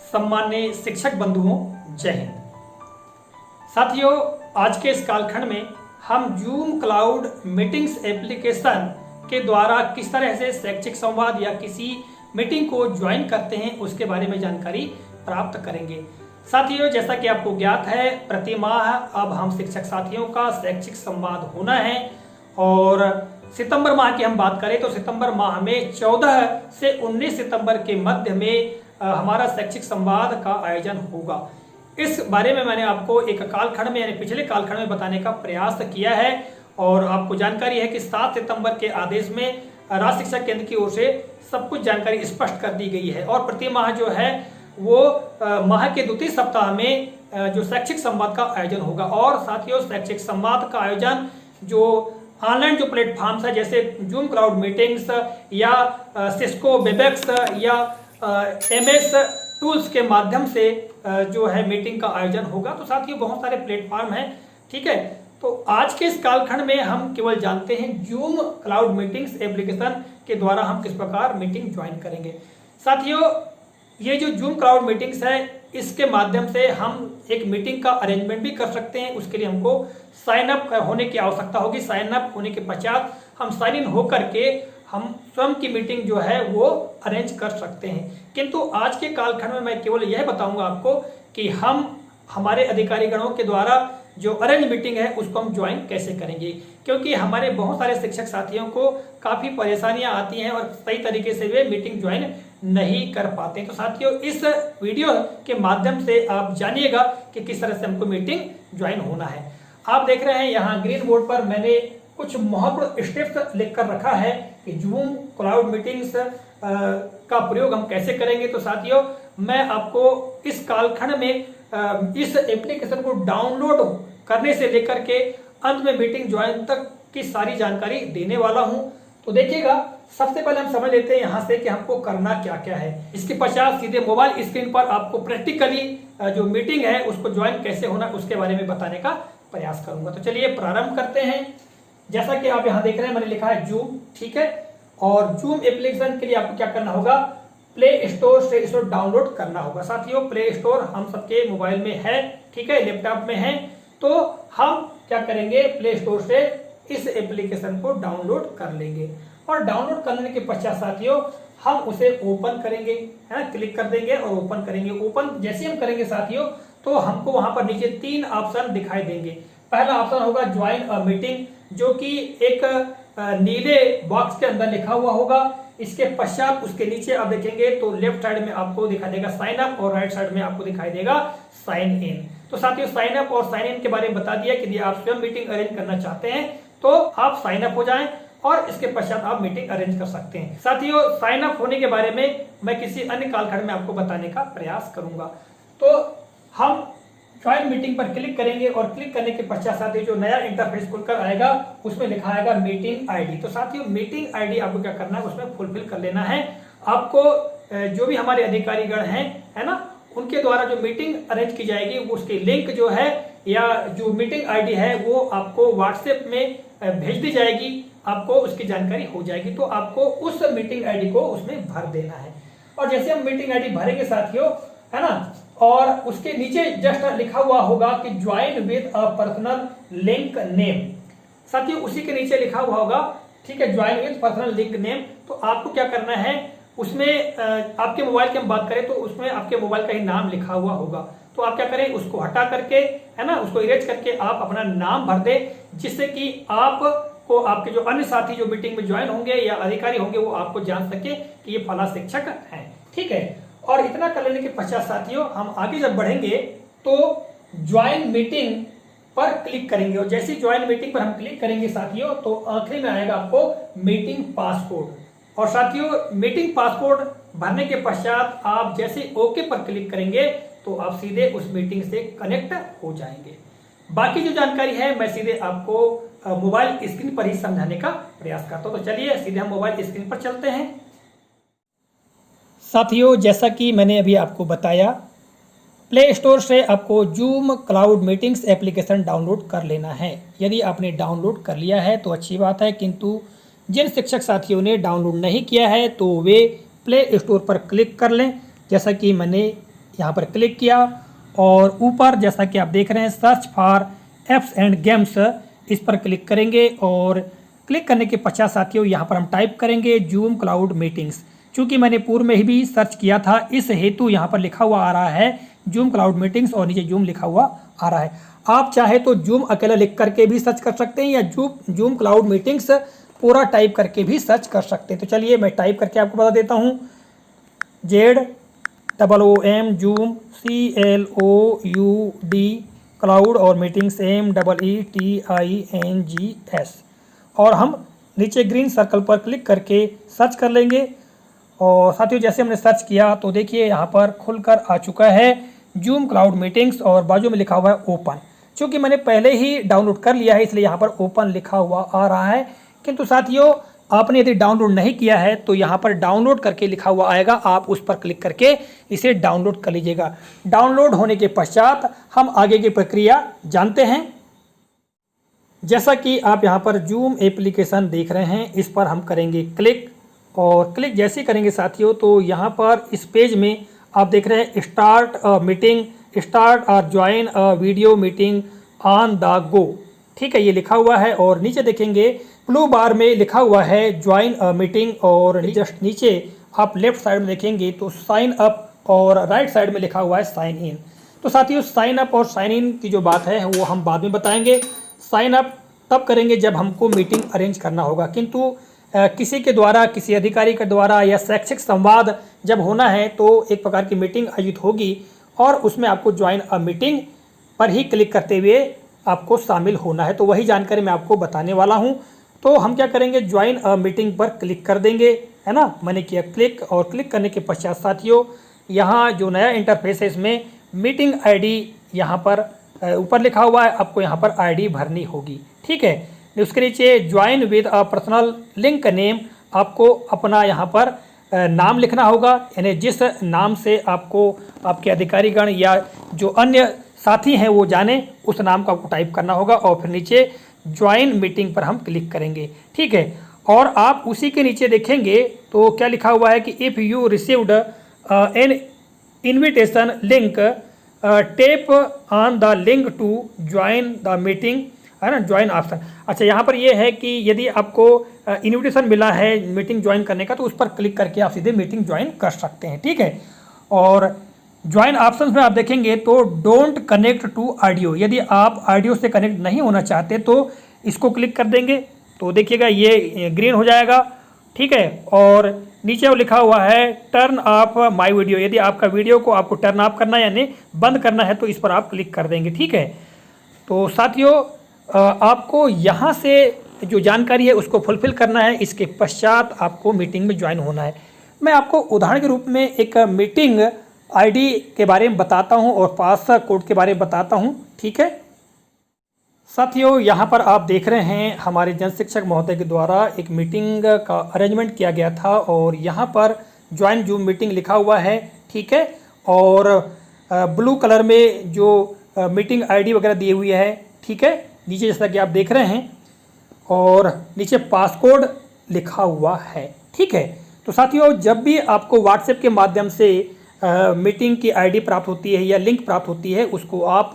सम्मान्य शिक्षक बंधुओं, जय हिंद। साथियों, आज के इस कालखंड में हम जूम क्लाउड मीटिंग्स एप्लीकेशन के द्वारा किस तरह से शैक्षिक संवाद या किसी मीटिंग को ज्वाइन करते हैं उसके बारे में जानकारी प्राप्त करेंगे। साथियों, जैसा कि आपको ज्ञात है, प्रति माह अब हम शिक्षक साथियों का शैक्षिक संवाद होना है और सितंबर माह की हम बात करें तो सितंबर माह में 14 से 19 सितंबर के मध्य में हमारा शैक्षिक संवाद का आयोजन होगा। इस बारे में मैंने आपको एक कालखंड में यानी पिछले कालखंड में बताने का प्रयास किया है और आपको जानकारी है कि 7 सितंबर के आदेश में राज्य शिक्षा केंद्र की ओर से सब कुछ जानकारी स्पष्ट कर दी गई है और प्रति माह जो है वो माह के द्वितीय सप्ताह में जो शैक्षिक संवाद का आयोजन होगा। और साथियों, शैक्षिक संवाद का आयोजन जो ऑनलाइन जो प्लेटफॉर्म्स है जैसे जूम क्लाउड मीटिंग्स या सिस्को वेबएक्स या एमएस टूल्स के माध्यम से जो है मीटिंग का आयोजन होगा। तो साथियों, बहुत सारे प्लेटफॉर्म हैं, ठीक है। तो आज के इस कालखंड में हम केवल जानते हैं जूम क्लाउड मीटिंग्स एप्लीकेशन के द्वारा हम किस प्रकार मीटिंग ज्वाइन करेंगे। साथियों, ये जो जूम क्लाउड मीटिंग्स है इसके माध्यम से हम एक मीटिंग का अरेंजमेंट भी कर सकते हैं। उसके लिए हमको साइन अप होने की आवश्यकता होगी। साइन अप होने के पश्चात हम साइन इन होकर के हम स्वयं की मीटिंग जो है वो अरेंज कर सकते हैं। किंतु आज के कालखंड में मैं केवल यह बताऊंगा आपको कि हम हमारे अधिकारी गणों के द्वारा जो अरेंज मीटिंग है उसको हम ज्वाइन कैसे करेंगे, क्योंकि हमारे बहुत सारे शिक्षक साथियों को काफी परेशानियां आती हैं और सही तरीके से वे मीटिंग ज्वाइन नहीं कर पाते। तो साथियों, इस वीडियो के माध्यम से आप जानिएगा कि किस तरह से हमको मीटिंग ज्वाइन होना है। आप देख रहे हैं यहाँ ग्रीन बोर्ड पर मैंने कुछ महत्वपूर्ण स्टेप्स लिखकर रखा है कि जूम क्लाउड मीटिंग्स का प्रयोग हम कैसे करेंगे। तो साथियों, मैं आपको इस कालखंड में इस एप्लीकेशन को डाउनलोड करने से लेकर के अंत में मीटिंग ज्वाइन तक की सारी जानकारी देने वाला हूं। तो देखिएगा, सबसे पहले हम समझ लेते हैं यहाँ से कि हमको करना क्या क्या है। इसके पश्चात सीधे मोबाइल स्क्रीन पर आपको प्रैक्टिकली जो मीटिंग है उसको ज्वाइन कैसे होना उसके बारे में बताने का प्रयास करूंगा। तो चलिए प्रारंभ करते हैं। जैसा कि आप यहाँ देख रहे हैं मैंने लिखा है जूम, ठीक है। और जूम एप्लीकेशन के लिए आपको क्या करना होगा, प्ले स्टोर से इसको डाउनलोड करना होगा। साथियों, प्ले स्टोर हम सबके मोबाइल में है, ठीक है, लैपटॉप में है। तो हम क्या करेंगे, प्ले स्टोर से इस एप्लीकेशन को डाउनलोड कर लेंगे और डाउनलोड करने के पश्चात साथियों हम उसे ओपन करेंगे, है, क्लिक कर देंगे और ओपन करेंगे। ओपन जैसे हम करेंगे साथियों तो हमको वहां पर नीचे 3 ऑप्शन दिखाई देंगे। पहला ऑप्शन होगा ज्वाइन अ मीटिंग, जो कि एक नीले बॉक्स के अंदर लिखा हुआ होगा। इसके पश्चात उसके नीचे आप देखेंगे तो लेफ्ट साइड में आपको दिखाई देगा साइन अप और राइट साइड में आपको दिखाई देगा साइन इन। तो साथियों, साइन अप और साइन इन के बारे में बता दिया कि यदि आप स्वयं मीटिंग अरेंज करना चाहते हैं तो आप साइन अप हो जाएं और इसके पश्चात आप मीटिंग अरेंज कर सकते हैं। साथियों, साइन अप होने के बारे में मैं किसी अन्य कालखंड में आपको बताने का प्रयास करूंगा। तो हम ज्वाइन मीटिंग पर क्लिक करेंगे और क्लिक करने के पश्चात साथियों जो नया इंटरफेस खुलकर आएगा उसमें लिखा आएगा मीटिंग आईडी। तो साथियों, मीटिंग आईडी आपको क्या करना है, उसमें फुलफिल कर लेना है। आपको जो भी हमारे अधिकारीगण हैं, है ना, उनके द्वारा जो मीटिंग अरेंज की जाएगी वो उसकी लिंक जो है या जो मीटिंग आईडी है वो आपको व्हाट्सएप में भेज दी जाएगी, आपको उसकी जानकारी हो जाएगी। तो आपको उस मीटिंग आईडी को उसमें भर देना है और जैसे हम मीटिंग आईडी भरेंगे साथियों, है ना, और उसके नीचे जस्ट लिखा हुआ होगा कि join with a personal link name. साथियों, उसी के नीचे लिखा हुआ होगा, ठीक है, join with personal link name. तो आपको क्या करना है, उसमें आपके मोबाइल की हम बात करें तो उसमें आपके मोबाइल का ही नाम लिखा हुआ होगा। तो आप क्या करें, उसको हटा करके, है ना, उसको इरेज करके आप अपना नाम भर दे, जिससे कि आपको आपके जो अन्य साथी जो मीटिंग में ज्वाइन होंगे या अधिकारी होंगे वो आपको जान सके कि ये फला शिक्षक है, ठीक है। और इतना कर लेने के पश्चात साथियों हम आगे जब बढ़ेंगे तो ज्वाइन मीटिंग पर क्लिक करेंगे और जैसे ज्वाइन मीटिंग पर हम क्लिक करेंगे साथियों तो आखिरी में आएगा आपको मीटिंग पासपोर्ट। और साथियों, मीटिंग पासपोर्ट भरने के पश्चात आप जैसे ओके पर क्लिक करेंगे तो आप सीधे उस मीटिंग से कनेक्ट हो जाएंगे। बाकी जो जानकारी है मैं सीधे आपको मोबाइल स्क्रीन पर ही समझाने का प्रयास करता हूं। तो चलिए सीधे हम मोबाइल स्क्रीन पर चलते हैं। साथियों, जैसा कि मैंने अभी आपको बताया, प्ले स्टोर से आपको zoom cloud meetings application download कर लेना है। यदि आपने डाउनलोड कर लिया है तो अच्छी बात है, किंतु जिन शिक्षक साथियों ने डाउनलोड नहीं किया है तो वे प्ले स्टोर पर क्लिक कर लें। जैसा कि मैंने यहाँ पर क्लिक किया और ऊपर जैसा कि आप देख रहे हैं search for apps and games, इस पर क्लिक करेंगे और क्लिक करने के पश्चात साथियों यहाँ पर हम टाइप करेंगे जूम क्लाउड मीटिंग्स। चूँकि मैंने पूर्व में ही भी सर्च किया था, इस हेतु यहाँ पर लिखा हुआ आ रहा है जूम क्लाउड मीटिंग्स और नीचे जूम लिखा हुआ आ रहा है। आप चाहे तो जूम अकेला लिख करके भी सर्च कर सकते हैं या जूम क्लाउड मीटिंग्स पूरा टाइप करके भी सर्च कर सकते हैं। तो चलिए मैं टाइप करके आपको बता देता हूँ, ZOOM जूम CLOUD क्लाउड और मीटिंग्स MEETINGS और हम नीचे ग्रीन सर्कल पर क्लिक करके सर्च कर लेंगे। और साथियों जैसे हमने सर्च किया तो देखिए यहाँ पर खुलकर आ चुका है जूम क्लाउड मीटिंग्स और बाजू में लिखा हुआ है ओपन। क्योंकि मैंने पहले ही डाउनलोड कर लिया है इसलिए यहाँ पर ओपन लिखा हुआ आ रहा है। किंतु साथियों आपने यदि डाउनलोड नहीं किया है तो यहाँ पर डाउनलोड करके लिखा हुआ आएगा, आप उस पर क्लिक करके इसे डाउनलोड कर लीजिएगा। डाउनलोड होने के पश्चात हम आगे की प्रक्रिया जानते हैं। जैसा कि आप यहाँ पर जूम एप्लीकेशन देख रहे हैं, इस पर हम करेंगे क्लिक और क्लिक जैसे करेंगे साथियों तो यहाँ पर इस पेज में आप देख रहे हैं स्टार्ट अ मीटिंग, स्टार्ट और join a video meeting on the go. ठीक है, ये लिखा हुआ है और नीचे देखेंगे ब्लू बार में लिखा हुआ है ज्वाइन अ मीटिंग और जस्ट नीचे आप लेफ्ट साइड में देखेंगे तो साइन अप और राइट साइड में लिखा हुआ है साइन इन। तो साथियों साइन अप और साइन इन की जो बात है वो हम बाद में बताएंगे। साइन अप तब करेंगे जब हमको मीटिंग अरेंज करना होगा, किंतु किसी के द्वारा, किसी अधिकारी के द्वारा या शैक्षिक संवाद जब होना है तो एक प्रकार की मीटिंग आयोजित होगी और उसमें आपको ज्वाइन अ मीटिंग पर ही क्लिक करते हुए आपको शामिल होना है। तो वही जानकारी मैं आपको बताने वाला हूं। तो हम क्या करेंगे, ज्वाइन अ मीटिंग पर क्लिक कर देंगे, है ना। मैंने किया क्लिक और क्लिक करने के पश्चात साथियों यहाँ जो नया इंटरफेस है इसमें मीटिंग आईडी यहाँ पर ऊपर लिखा हुआ है, आपको यहाँ पर आईडी भरनी होगी। ठीक है, उसके नीचे join with a personal link name, आपको अपना यहाँ पर नाम लिखना होगा, यानी जिस नाम से आपको आपके अधिकारीगण या जो अन्य साथी हैं वो जाने उस नाम को आपको टाइप करना होगा और फिर नीचे ज्वाइन मीटिंग पर हम क्लिक करेंगे। ठीक है, और आप उसी के नीचे देखेंगे तो क्या लिखा हुआ है कि if you received an invitation link tap on the link to join the meeting, है ना, ज्वाइन ऑप्शन। अच्छा, यहाँ पर ये है कि यदि आपको इन्विटेशन मिला है मीटिंग ज्वाइन करने का तो उस पर क्लिक करके आप सीधे मीटिंग ज्वाइन कर सकते हैं। ठीक है, और ज्वाइन ऑप्शंस में आप देखेंगे तो डोंट कनेक्ट टू ऑडियो, यदि आप ऑडियो से कनेक्ट नहीं होना चाहते तो इसको क्लिक कर देंगे तो देखिएगा ये ग्रीन हो जाएगा। ठीक है, और नीचे वो लिखा हुआ है टर्न ऑफ माय वीडियो, यदि आपका वीडियो को आपको टर्न ऑफ करना है यानी बंद करना है तो इस पर आप क्लिक कर देंगे। ठीक है, तो साथियों आपको यहाँ से जो जानकारी है उसको फुलफिल करना है, इसके पश्चात आपको मीटिंग में ज्वाइन होना है। मैं आपको उदाहरण के रूप में एक मीटिंग आईडी के बारे में बताता हूं और पास कोड के बारे में बताता हूं। ठीक है साथियों, यहाँ पर आप देख रहे हैं हमारे जन शिक्षक महोदय के द्वारा एक मीटिंग का अरेंजमेंट किया गया था और यहाँ पर ज्वाइन जूम मीटिंग लिखा हुआ है। ठीक है, और ब्लू कलर में जो मीटिंग आईडी वगैरह दी हुई है। ठीक है, नीचे जैसा कि आप देख रहे हैं और नीचे पासकोड लिखा हुआ है। ठीक है, तो साथियों जब भी आपको व्हाट्सएप के माध्यम से मीटिंग की आईडी प्राप्त होती है या लिंक प्राप्त होती है उसको आप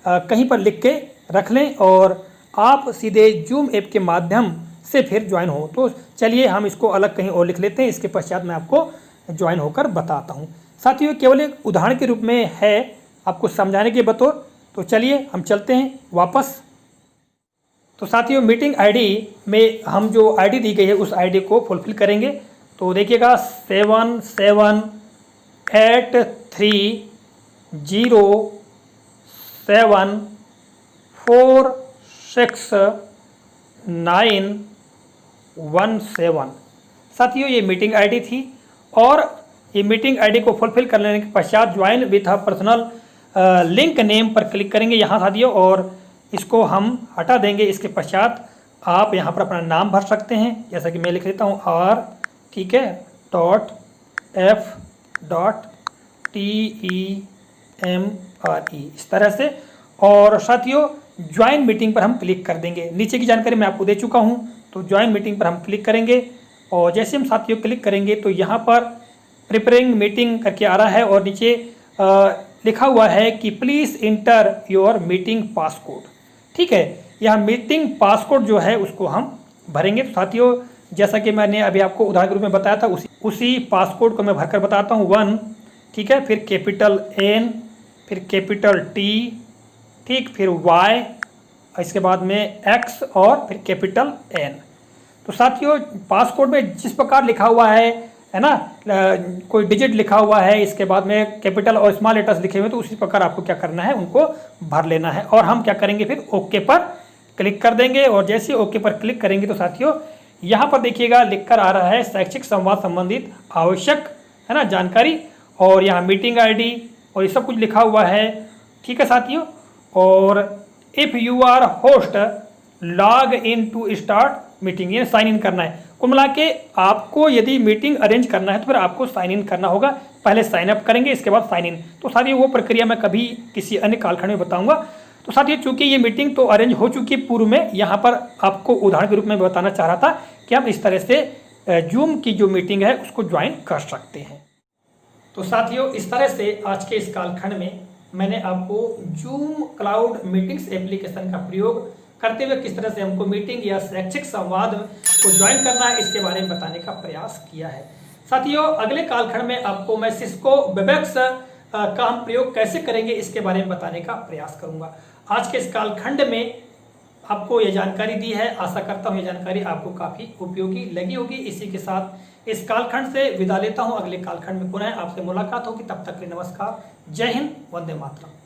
कहीं पर लिख के रख लें और आप सीधे जूम ऐप के माध्यम से फिर ज्वाइन हो। तो चलिए हम इसको अलग कहीं और लिख लेते हैं, इसके पश्चात मैं आपको ज्वाइन होकर बताता हूँ। साथियों केवल एक उदाहरण के रूप में है आपको समझाने के बतौर, तो चलिए हम चलते हैं वापस। तो साथियों मीटिंग आईडी में हम जो आईडी दी गई है उस आईडी को फुलफिल करेंगे। तो देखिएगा 778307469117। साथियों ये मीटिंग आईडी थी और ये मीटिंग आईडी को फुलफिल कर लेने के पश्चात join with a personal link name पर क्लिक करेंगे यहाँ साथियों और इसको हम हटा देंगे। इसके पश्चात आप यहाँ पर अपना नाम भर सकते हैं, जैसा कि मैं लिख लेता हूँ R, ठीक है, .f.TEMRE इस तरह से। और साथियों ज्वाइन मीटिंग पर हम क्लिक कर देंगे। नीचे की जानकारी मैं आपको दे चुका हूँ, तो ज्वाइन मीटिंग पर हम क्लिक करेंगे और जैसे हम साथियों क्लिक करेंगे तो यहाँ पर प्रिपेयरिंग मीटिंग करके आ रहा है और नीचे लिखा हुआ है कि please inter your meeting passcode. ठीक है, यह मीटिंग पासकोड जो है उसको हम भरेंगे। तो साथियों, जैसा कि मैंने अभी आपको उदाहरण के रूप में बताया था, उसी पासकोड को मैं भरकर बताता हूँ। 1, ठीक है, फिर कैपिटल N, फिर कैपिटल T, ठीक, फिर Y, इसके बाद में X और फिर कैपिटल N। तो साथियों, पासकोड में जिस प्रकार लिखा हुआ है ना, कोई डिजिट लिखा हुआ है, इसके बाद में कैपिटल और स्मॉल लेटर्स लिखे हुए, तो उसी प्रकार आपको क्या करना है, उनको भर लेना है। और हम क्या करेंगे, फिर ओके पर क्लिक कर देंगे। और जैसे ही ओके पर क्लिक करेंगे तो साथियों यहाँ पर देखिएगा लिख कर आ रहा है शैक्षिक संवाद संबंधित आवश्यक, है ना, जानकारी, और यहाँ मीटिंग ID और ये सब कुछ लिखा हुआ है। ठीक है साथियों, और if you are host log in to start meeting, ये साइन इन करना है। कुल मिला के आपको यदि मीटिंग अरेंज करना है तो फिर आपको साइन इन करना होगा। पहले साइन अप करेंगे, इसके बाद साइन इन। तो साथियों वो प्रक्रिया मैं कभी किसी अन्य कालखंड में बताऊंगा। तो साथियों चूंकि ये मीटिंग तो अरेंज हो चुकी है पूर्व में, यहाँ पर आपको उदाहरण के रूप में बताना चाह रहा था कि हम इस तरह से जूम की जो मीटिंग है उसको ज्वाइन कर सकते हैं। तो साथियों इस तरह से आज के इस कालखंड में मैंने आपको जूम क्लाउड मीटिंग्स एप्लीकेशन का प्रयोग करते हुए किस तरह से हमको मीटिंग या शैक्षिक संवाद को ज्वाइन करना है इसके बारे में बताने का प्रयास किया है। साथियों अगले कालखंड में आपको मैं सिस्को वेबएक्स का हम प्रयोग कैसे करेंगे इसके बारे में बताने का प्रयास करूंगा। आज के इस कालखंड में आपको यह जानकारी दी है, आशा करता हूँ यह जानकारी आपको काफी उपयोगी लगी होगी। इसी के साथ इस कालखंड से विदा लेता हूँ, अगले कालखंड में पुनः आपसे मुलाकात होगी। तब तक के लिए नमस्कार, जय हिंद, वंदे मातरम।